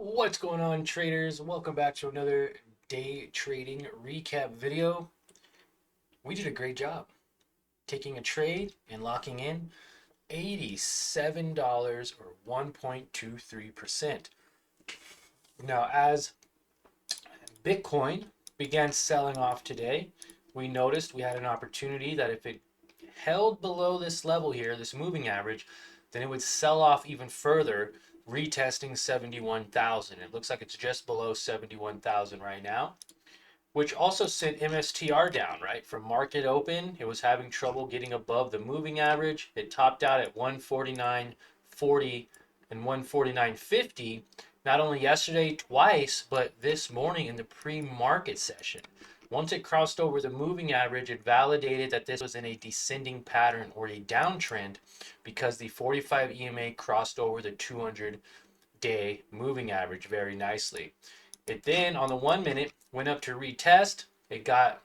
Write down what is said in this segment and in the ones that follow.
What's going on, traders? Welcome back to another day trading recap video. We did a great job taking a trade and locking in $87 or 1.23%. Now, as Bitcoin began selling off today, we noticed we had an opportunity that if it held below this level here, this moving average, then it would sell off even further, retesting 71,000. It looks like it's just below 71,000 right now, which also sent MSTR down, right? From market open, it was having trouble getting above the moving average. It topped out at 149.40 and 149.50, not only yesterday twice, but this morning in the pre-market session. Once it crossed over the moving average, it validated that this was in a descending pattern or a downtrend because the 45 EMA crossed over the 200-day moving average very nicely. It then, on the 1 minute, went up to retest. It got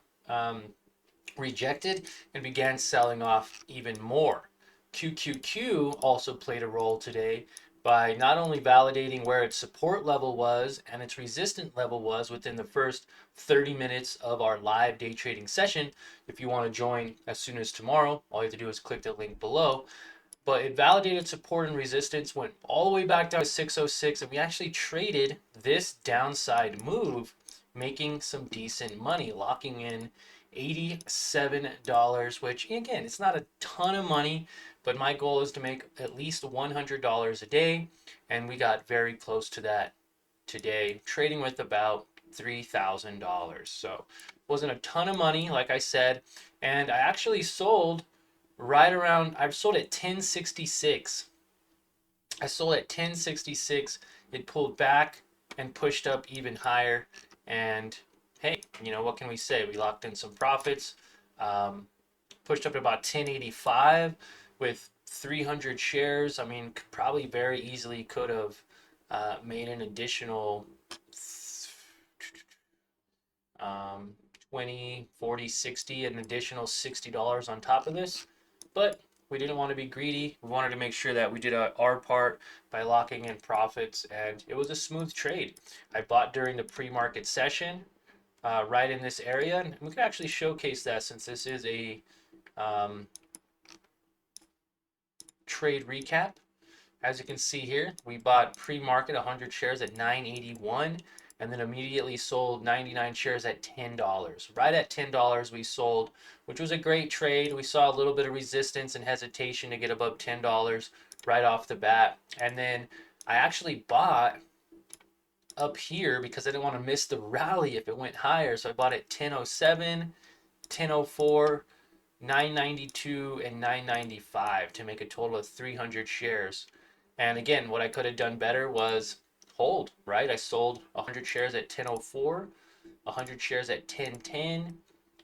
rejected and began selling off even more. QQQ also played a role today by not only validating where its support level was and its resistance level was within the first 30 minutes of our live day trading session. If you want to join as soon as tomorrow, all you have to do is click the link below. But it validated support and resistance, went all the way back down to 606, and we actually traded this downside move, making some decent money, locking in $87, which again, it's not a ton of money, but my goal is to make at least $100 a day, and we got very close to that today, trading with about $3,000. So it wasn't a ton of money, like I said, and I actually sold right around, I sold at 1066. I sold at 1066. It pulled back and pushed up even higher. And hey, what can we say? We locked in some profits. Pushed up to about 1085 with 300 shares. I mean, probably very easily could have made an additional 20, 40, 60, an additional $60 on top of this. But we didn't want to be greedy. We wanted to make sure that we did our part by locking in profits, and it was a smooth trade. I bought during the pre-market session, right in this area, and we can actually showcase that since this is a um, trade recap. As you can see here, we bought pre-market 100 shares at 981 and then immediately sold 99 shares at $10. Right at $10 we sold, which was a great trade. We saw a little bit of resistance and hesitation to get above $10 right off the bat. And then I actually bought up here because I didn't want to miss the rally if it went higher. So I bought at 1007, 1004, 992 and 995 to make a total of 300 shares. And again, what I could have done better was hold, right? I sold 100 shares at 1004, 100 shares at 1010,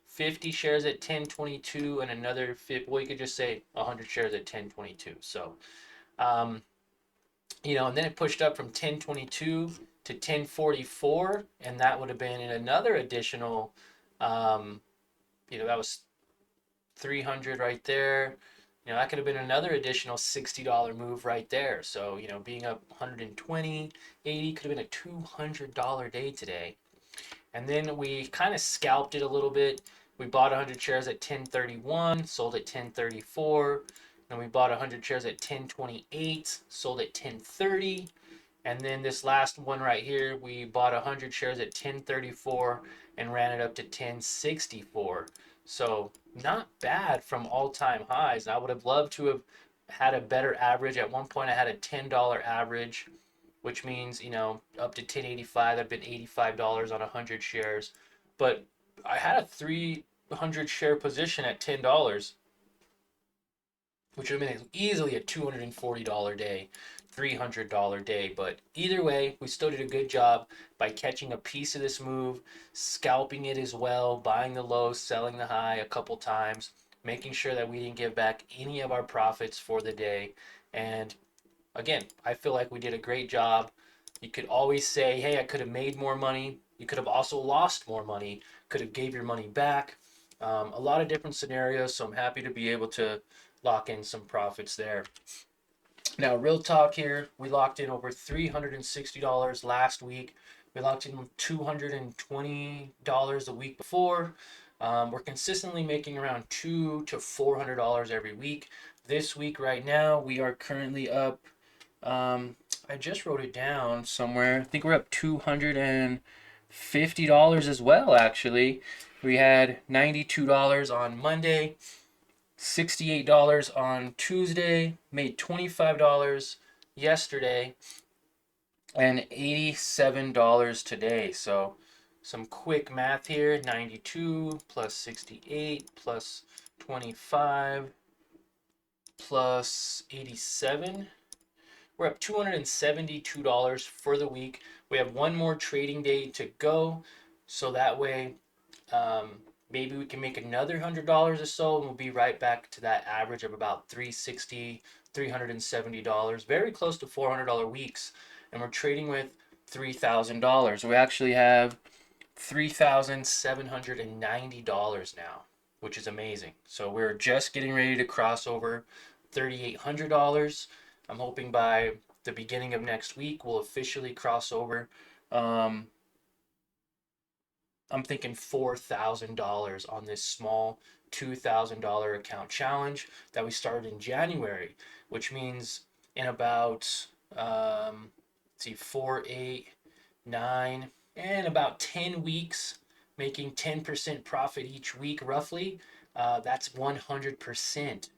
50 shares at 1022, and another 50, well, you could just say 100 shares at 1022. So, um, and then it pushed up from 1022 to 1044, and that would have been another additional, um, that was 300 right there. That could have been another additional $60 move right there. So, being up 120, 80 could have been a $200 day today. And then we kind of scalped it a little bit. We bought 100 shares at 1031, sold at 1034. And we bought 100 shares at 1028, sold at 1030. And then this last one right here, we bought 100 shares at 1034 and ran it up to 1064. So not bad from all-time highs. I would have loved to have had a better average. At one point, I had a $10 average, which means, up to 1085, that'd been $85 on 100 shares. But I had a 300 share position at $10, which would have been easily a $240 day, $300 day. But either way, we still did a good job by catching a piece of this move, scalping it as well, buying the low, selling the high a couple times, making sure that we didn't give back any of our profits for the day. And again, I feel like we did a great job. You could always say, hey, I could have made more money. You could have also lost more money, could have gave your money back. A lot of different scenarios, so I'm happy to be able to lock in some profits there. Now, real talk here, we locked in over $360 last week. We locked in $220 the week before. We're consistently making around $200 to $400 every week. This week, right now, we are currently up. I just wrote it down somewhere. I think we're up $250 as well, actually. We had $92 on Monday, $68 on Tuesday, made $25 yesterday, and $87 today. So some quick math here, 92 plus 68 plus 25 plus 87. We're up $272 for the week. We have one more trading day to go, so that way maybe we can make another $100 or so, and we'll be right back to that average of about $360, $370, very close to $400 weeks. And we're trading with $3,000. We actually have $3,790 now, which is amazing. So we're just getting ready to cross over $3,800. I'm hoping by the beginning of next week we'll officially cross over. I'm thinking $4,000 on this small $2,000 account challenge that we started in January, which means in about let's see, 4, 8, 9, and about 10 weeks, making 10% profit each week roughly. That's 100%.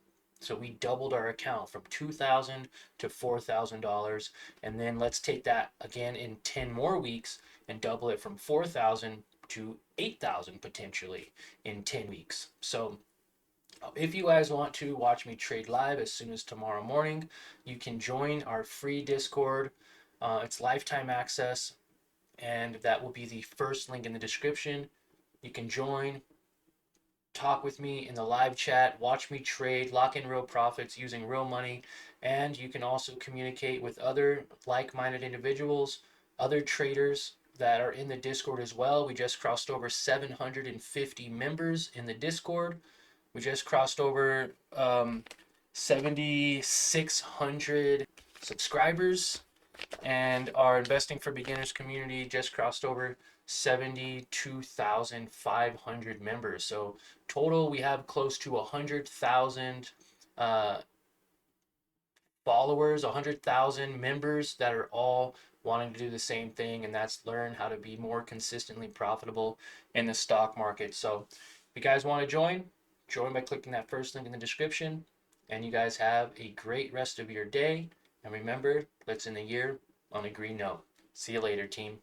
So we doubled our account from $2,000 to $4,000, and then let's take that again in 10 more weeks and double it from 4,000 to 8,000 potentially in 10 weeks. So if you guys want to watch me trade live as soon as tomorrow morning, you can join our free Discord. It's lifetime access, and that will be the first link in the description. You can join, talk with me in the live chat, watch me trade, lock in real profits using real money, and you can also communicate with other like-minded individuals, other traders that are in the Discord as well. We just crossed over 750 members in the Discord. We just crossed over 7,600 subscribers, and our Investing for Beginners community just crossed over 72,500 members. So total, we have close to 100,000 followers, 100,000 members that are all wanting to do the same thing, and that's learn how to be more consistently profitable in the stock market. So if you guys want to join by clicking that first link in the description, and you guys have a great rest of your day. And remember, let's end the year on a green note. See you later, team.